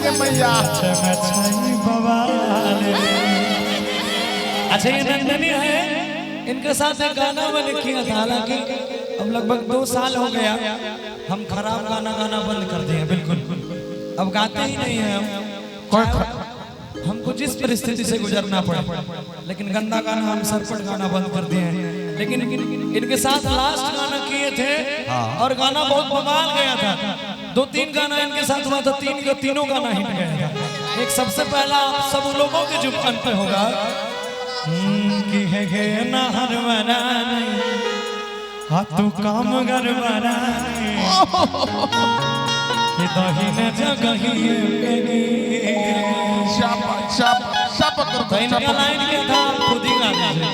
गे मैया। अच्छा ये नंदनी है, इनके साथ एक गाना मैंने किया था, हालांकि अब लगभग 2 साल हो गया हम खराब गाना गाना बंद कर दिए हैं, बिल्कुल अब गाते ही नहीं हैं हम। हमको जिस परिस्थिति से गुजरना पड़ा, लेकिन गंदा गाना हम सरपट गाना बंद कर दिए हैं। लेकिन इनके साथ लास्ट गाना किए थे और गाना बहुत बवाल गया था। 2-3 गाना इनके साथ हुआ था, तीनों गाना हिट गया था। एक सबसे पहला आप सब लोगों के जुबान पे होगा कि है ना हर मराने हाथों काम गरबरा कि दहीने जगही शाप तो इनका लाइन क्या था, खुद ही गा दीजिए।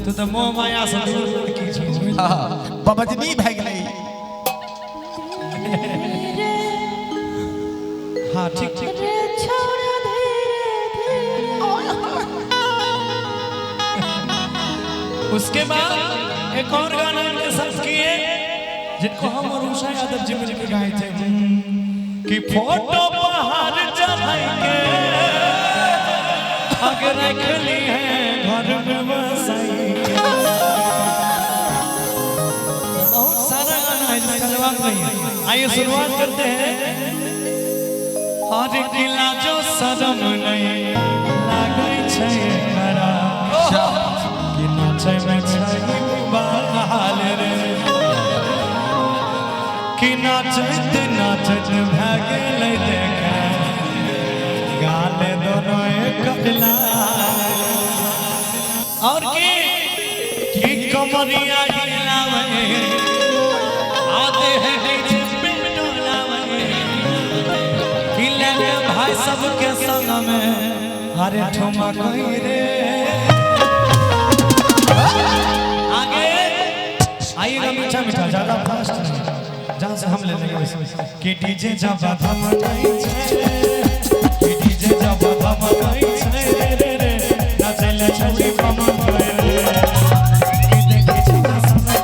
तू तो मोह माया से दूर की बबजनी भाग गई। हाँ ठीक ठीक। उसके बाद एक और गाना इनके साथ किए जिनको हम और उषा यादव जी मिलकर गाए थे कि फोटो बाहर चढ़ाएंगे अगर रख ली है घर में बसाई। बहुत सारा गाना है जिसका जवाब नहीं है। आइए शुरुआत करते हैं। हर किला जो सदम नहीं लागे छे करा कि नाचे में छई बहाल रे कि नाचत नाचत भागे ले देखे गाले दोनों एक दिला और कि कमरिया हिलावे आते हैं डीजे पे डोलावे कि लगे भाई सबके संग में हरे ठुमा कोई रे। आगे आइएगा मीठा मीठा, ज्यादा फास्ट नहीं, जहाँ से हम ले लेंगे कि डीजे जब हम गई छे कि डीजे जब हम गई छे रे रे नाचले छोड़ी पम गए कि देखी छता समय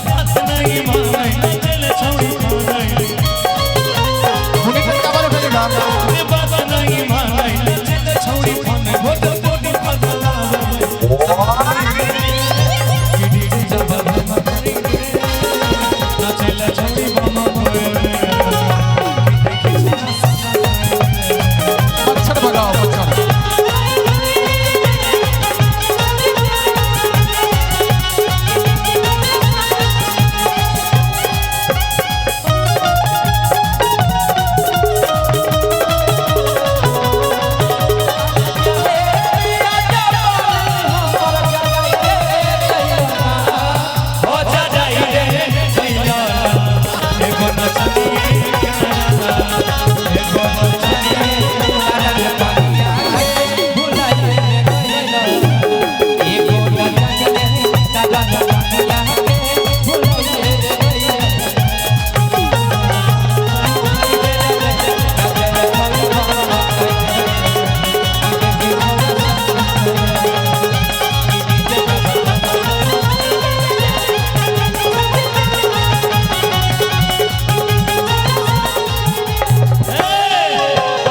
बात नहीं माने नाचले छोड़ी पम गए मुझे का बारे में गाना बात नहीं माने नाचले छोड़ी पम गए बोली बदलावे कि डीजे जब हम गई नाचले छोड़ी पम गए कि देखी छता समय मच्छर भगाओ मच्छर। हो जा जाई रे भैया एगो नचनी गाना एगो नचनी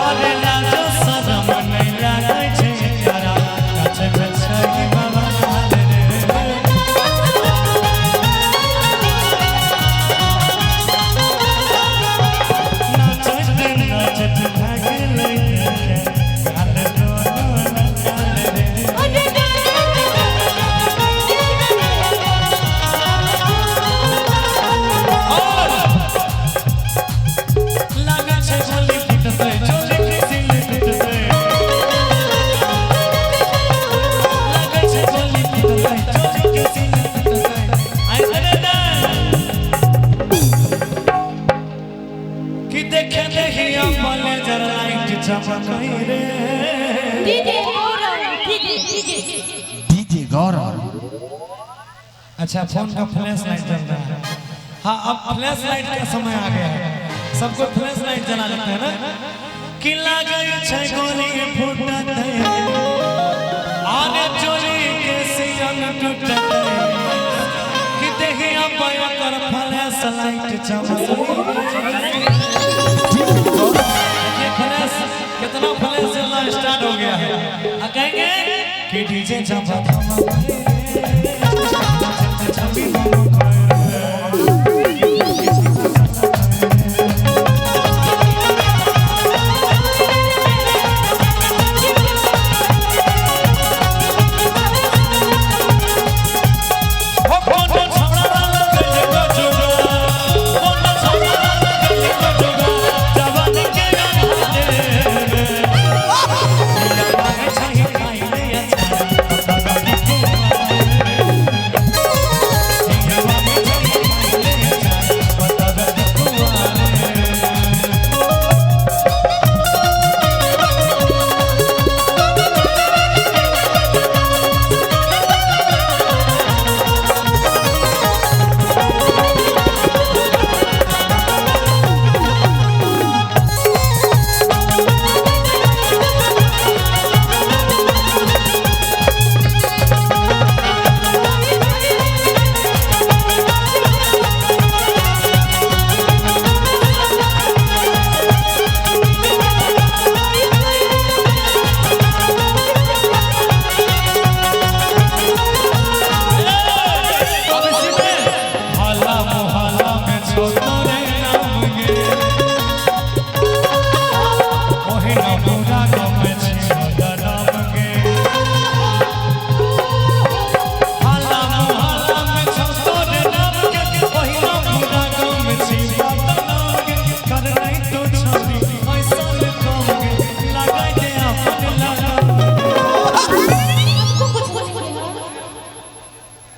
अरे लाजो शरम नहीं लागे छे यारा नाचे में छई बाबा रे नाचत नाचत भागे ले गाल दोनों गाल रे लागे छे झोली फुटते झोली की सिल टूटते लागे छे झोली फुटते झोली की सिल टूटते आई रे ना कि देखे देखिया बोले जरा लाइट चमकाई रे डीजे गौरव। अच्छा फोन का फ्लैश लाइट जल रहा है। हाँ अब फ्लैश लाइट का समय आ गया है, सबको फ्लैश लाइट जला लेते हैं ना कि लागै छै गोली फुटत आने चोरी के सियन टूटत कि देहिया पर कर फ्लैश लाइट चमक ये फ्लैश कितना फ्लैश चलना स्टार्ट हो गया है आ कहेंगे कि डीजे चमक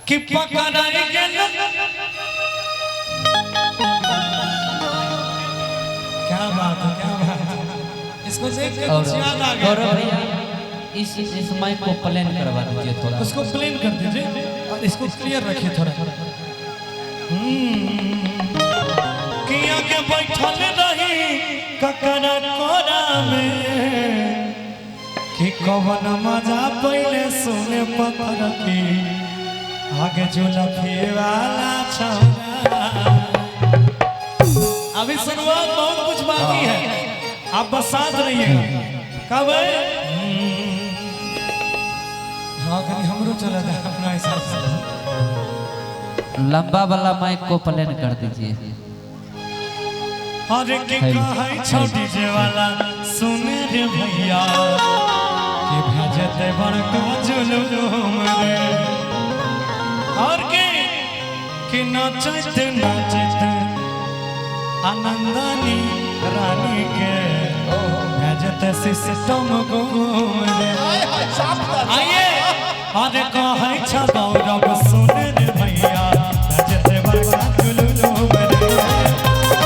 कि पकड़ाई गेल क्या बात है इसको देख के कुछ याद आ गया गौरव भैया इस माइक को प्लेन करवा दीजिए थोड़ा उसको प्लेन कर दीजिए और इसको क्लियर रखिए थोड़ा कि आगे बैठल रही ककरा कोरा में कि कवन मजा पहले सुने पत्थर की आगे जुलफी वाला छौरा अभी शुरुआत बहुत कुछ बाकी है आप बस साथ रहिएगा कब हाँ कहीं हमरो चला था अपना हिसाब से लंबा वाला माइक को प्लेन कर दीजिए अरे के कहै छौ डीजे वाला सुने रे भैया कि भेजते बड़का जुलूम रे और कि नाचते आनंदनी रानी के भेजते सिस्टम घूम रे आइए अरे कहै छौ गौरव सुने रे भैया भेजते बड़का जुलूम रे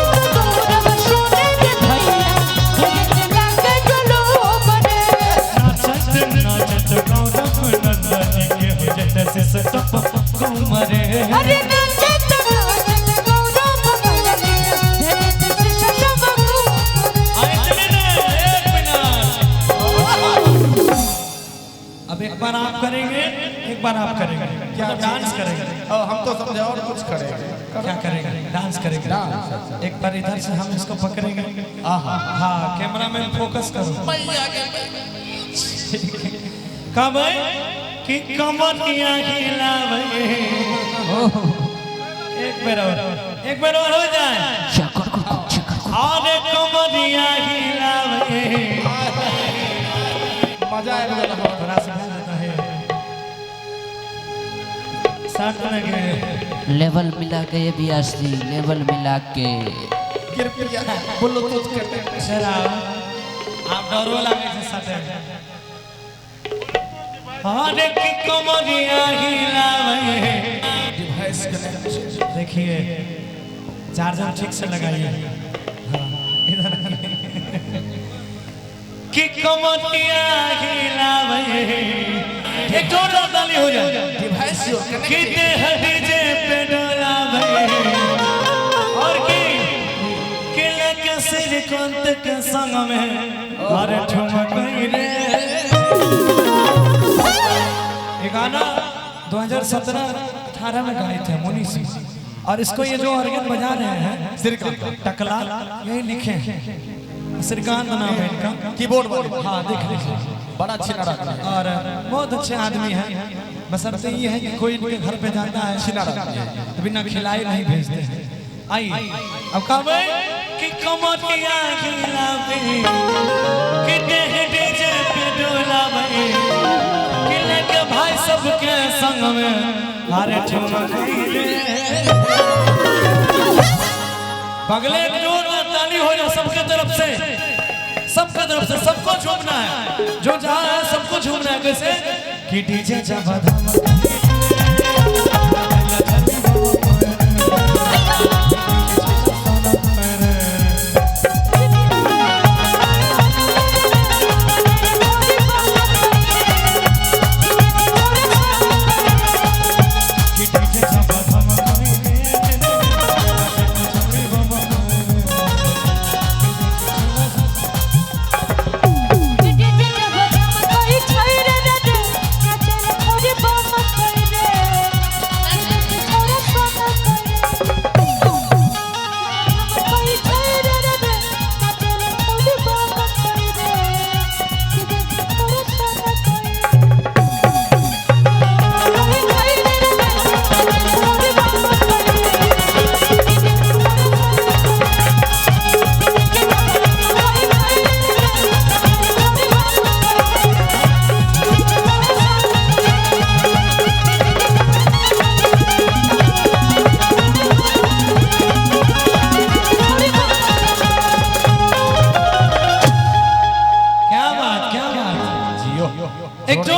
अरे नाचत नाचत गौरव बगलने धरत से शशम अब एक बार आप करेंगे एक बार आप करेंगे क्या डांस करेंगे हम तो समझे और कुछ करेंगे क्या करेंगे डांस करेंगे एक बार इधर से हम इसको पकड़ेंगे हाँ कैमरा मैन फोकस करो कब कि कमरिया हिलावे एक बार और हो जाए और कमरिया हिलावे मजा आएगा थोड़ा सा जाता है साथ लगे लेवल मिला के ये भी असली लेवल मिला के कृपया ब्लूटूथ करते सर आप डरो लगे से साथे अरे की कमरिया हिलावे डिवाइस देखिए चार्जर ठीक से लगाइए हाँ इधर की कमरिया हिलावे एक जोरदार ताली हो जाए डिवाइस कि देह डीजे पे डोलावे और कि लगे सिरकंत के संग में अरे ठुमक रे ये गाना 2017-18 में गाए थे मुनि सिंह और इसको ये जो ऑर्गन बजा रहे हैं टकला यही लिखे हैं श्रीकांत नाम है इनका कीबोर्ड हाँ देख लीजिए बड़ा अच्छी नारा और बहुत अच्छे आदमी हैं बशर्ते ये है कि कोई इनके घर पे जाता है तो बिना खिलाए नहीं भेजते हैं आइए अब कब कि कमरिया खिलावे कि देह डीजे पे डोलावे कि लेके भाई सबके संग में हरे ठुमक रे बगले एक जोर में ताली हो जाए सबके तरफ से सबको झूमना है जो जहाँ है सबको झूमना है कैसे कि डीजे जब एक जोर